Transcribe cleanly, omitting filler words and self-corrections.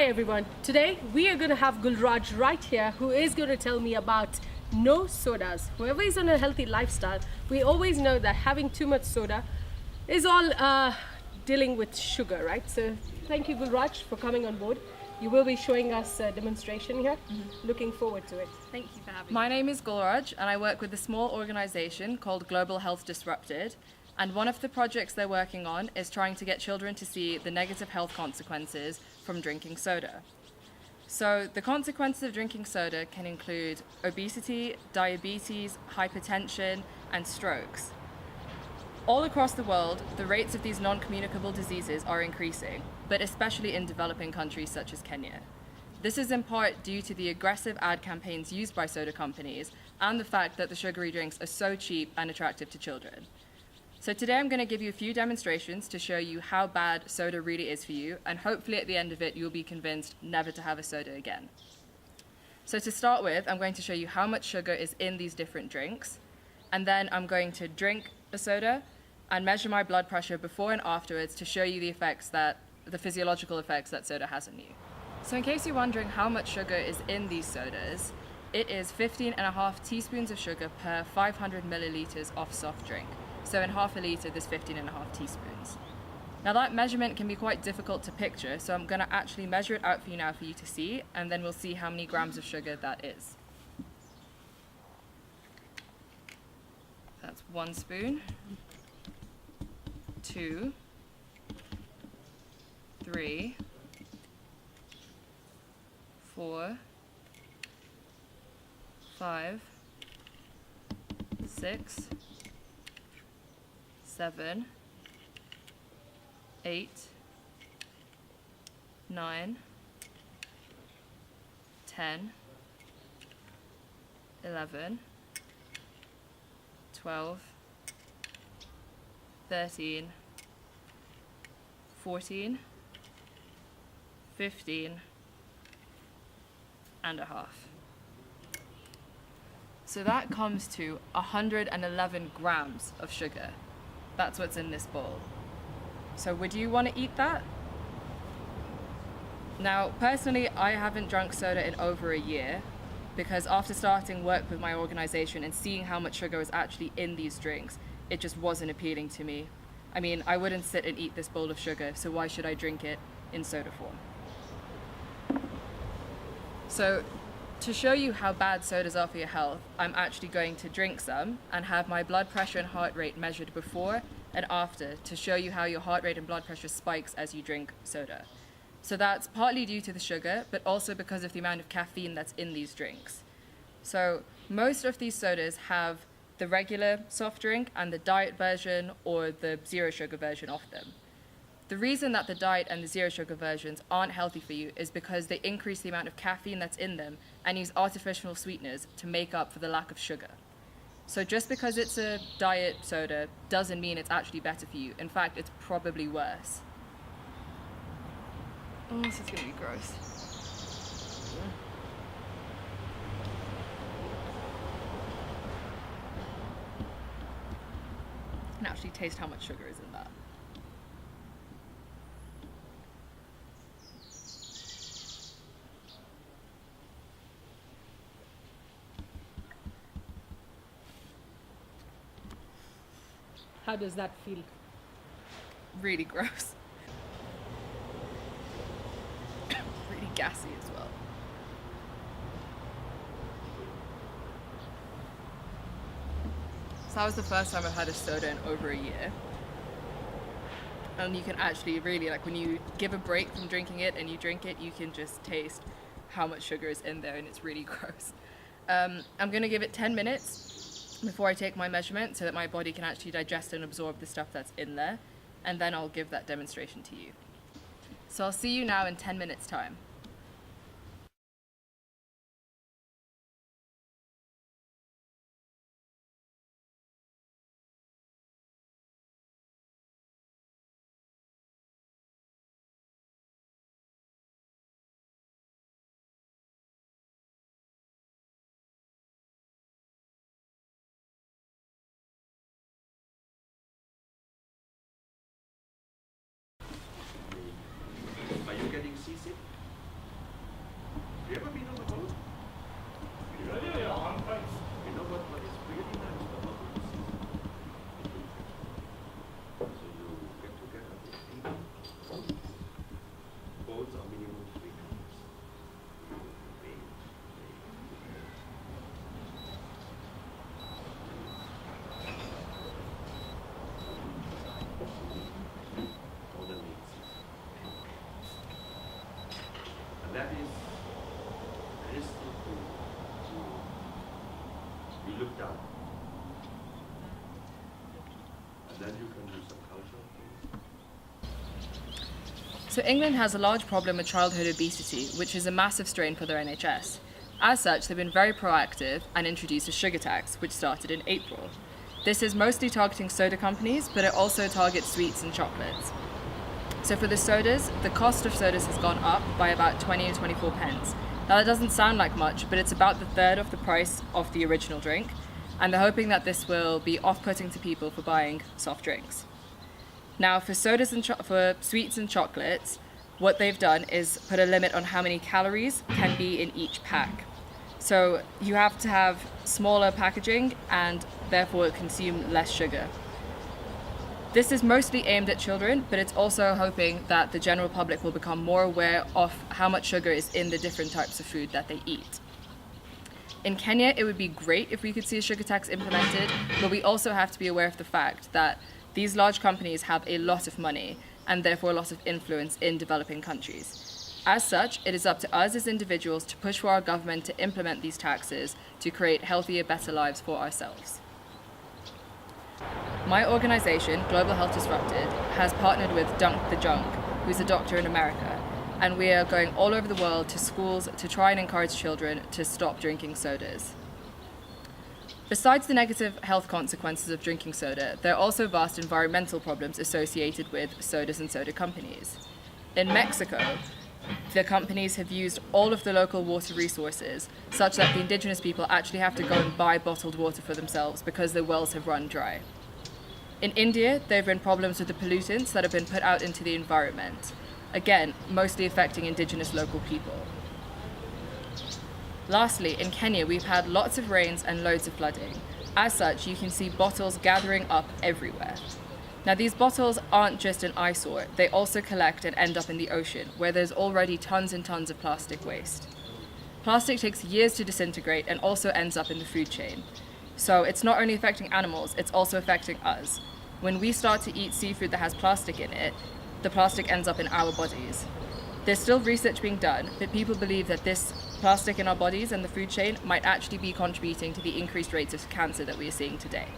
Hi everyone. Today we are going to have Gulraj right here who is going to tell me about no sodas. Whoever is on a healthy lifestyle, we always know that having too much soda is all dealing with sugar, right? So thank you Gulraj for coming on board. You will be showing us a demonstration here. Looking forward to it. Thank you for having me. My name is Gulraj and I work with a small organisation called Global Health Disrupted. And one of the projects they're working on is trying to get children to see the negative health consequences from drinking soda. So the consequences of drinking soda can include obesity, diabetes, hypertension, and strokes. All across the world, the rates of these non-communicable diseases are increasing, but especially in developing countries such as Kenya. This is in part due to the aggressive ad campaigns used by soda companies and the fact that the sugary drinks are so cheap and attractive to children. So today I'm going to give you a few demonstrations to show you how bad soda really is for you, and hopefully at the end of it you'll be convinced never to have a soda again. So to start with, I'm going to show you how much sugar is in these different drinks, and then I'm going to drink a soda and measure my blood pressure before and afterwards to show you the physiological effects that soda has on you. So in case you're wondering how much sugar is in these sodas, it is 15.5 teaspoons of sugar per 500 milliliters of soft drink. So in half a litre, there's 15.5 teaspoons. Now that measurement can be quite difficult to picture, so I'm going to actually measure it out for you now for you to see, and then we'll see how many grams of sugar that is. That's 1 spoon, 2, 3, 4, 5, 6, 7, 8, 9, 10, 11, 12, 13, 14, 15 and a half. So that comes to 111 grams of sugar. That's what's in this bowl. So would you want to eat that? Now, personally, I haven't drunk soda in over a year because after starting work with my organization and seeing how much sugar is actually in these drinks, it just wasn't appealing to me. I mean, I wouldn't sit and eat this bowl of sugar, so why should I drink it in soda form? So to show you how bad sodas are for your health, I'm actually going to drink some and have my blood pressure and heart rate measured before and after to show you how your heart rate and blood pressure spikes as you drink soda. So that's partly due to the sugar, but also because of the amount of caffeine that's in these drinks. So most of these sodas have the regular soft drink and the diet version or the zero sugar version of them. The reason that the diet and the zero sugar versions aren't healthy for you is because they increase the amount of caffeine that's in them and use artificial sweeteners to make up for the lack of sugar. So just because it's a diet soda doesn't mean it's actually better for you. In fact, it's probably worse. Oh, this is gonna be gross. You can actually taste how much sugar is in that. How does that feel? Really gross. Really gassy as well. So that was the first time I've had a soda in over a year. And you can actually really, like when you give a break from drinking it and you drink it, you can just taste how much sugar is in there, and it's really gross. I'm gonna give it 10 minutes before I take my measurement so that my body can actually digest and absorb the stuff that's in there, and then I'll give that demonstration to you. So I'll see you now in 10 minutes time. Are you getting seasick? And then you can do some culture. So England has a large problem with childhood obesity, which is a massive strain for their NHS. As such, they've been very proactive and introduced a sugar tax, which started in April. This is mostly targeting soda companies, but it also targets sweets and chocolates. So for the sodas, the cost of sodas has gone up by about 20 to 24 pence. Now that doesn't sound like much, but it's about the third of the price of the original drink, and they're hoping that this will be off-putting to people for buying soft drinks. Now for sodas and for sweets and chocolates, what they've done is put a limit on how many calories can be in each pack. So you have to have smaller packaging and therefore consume less sugar. This is mostly aimed at children, but it's also hoping that the general public will become more aware of how much sugar is in the different types of food that they eat. In Kenya, it would be great if we could see a sugar tax implemented, but we also have to be aware of the fact that these large companies have a lot of money and therefore a lot of influence in developing countries. As such, it is up to us as individuals to push for our government to implement these taxes to create healthier, better lives for ourselves. My organisation, Global Health Disrupted, has partnered with Dunk the Junk, who's a doctor in America, and we are going all over the world to schools to try and encourage children to stop drinking sodas. Besides the negative health consequences of drinking soda, there are also vast environmental problems associated with sodas and soda companies. In Mexico, the companies have used all of the local water resources, such that the indigenous people actually have to go and buy bottled water for themselves because their wells have run dry. In India, there have been problems with the pollutants that have been put out into the environment, again, mostly affecting indigenous local people. Lastly, in Kenya, we've had lots of rains and loads of flooding. As such, you can see bottles gathering up everywhere. Now, these bottles aren't just an eyesore, they also collect and end up in the ocean, where there's already tons and tons of plastic waste. Plastic takes years to disintegrate and also ends up in the food chain. So it's not only affecting animals, it's also affecting us. When we start to eat seafood that has plastic in it, the plastic ends up in our bodies. There's still research being done, but people believe that this plastic in our bodies and the food chain might actually be contributing to the increased rates of cancer that we are seeing today.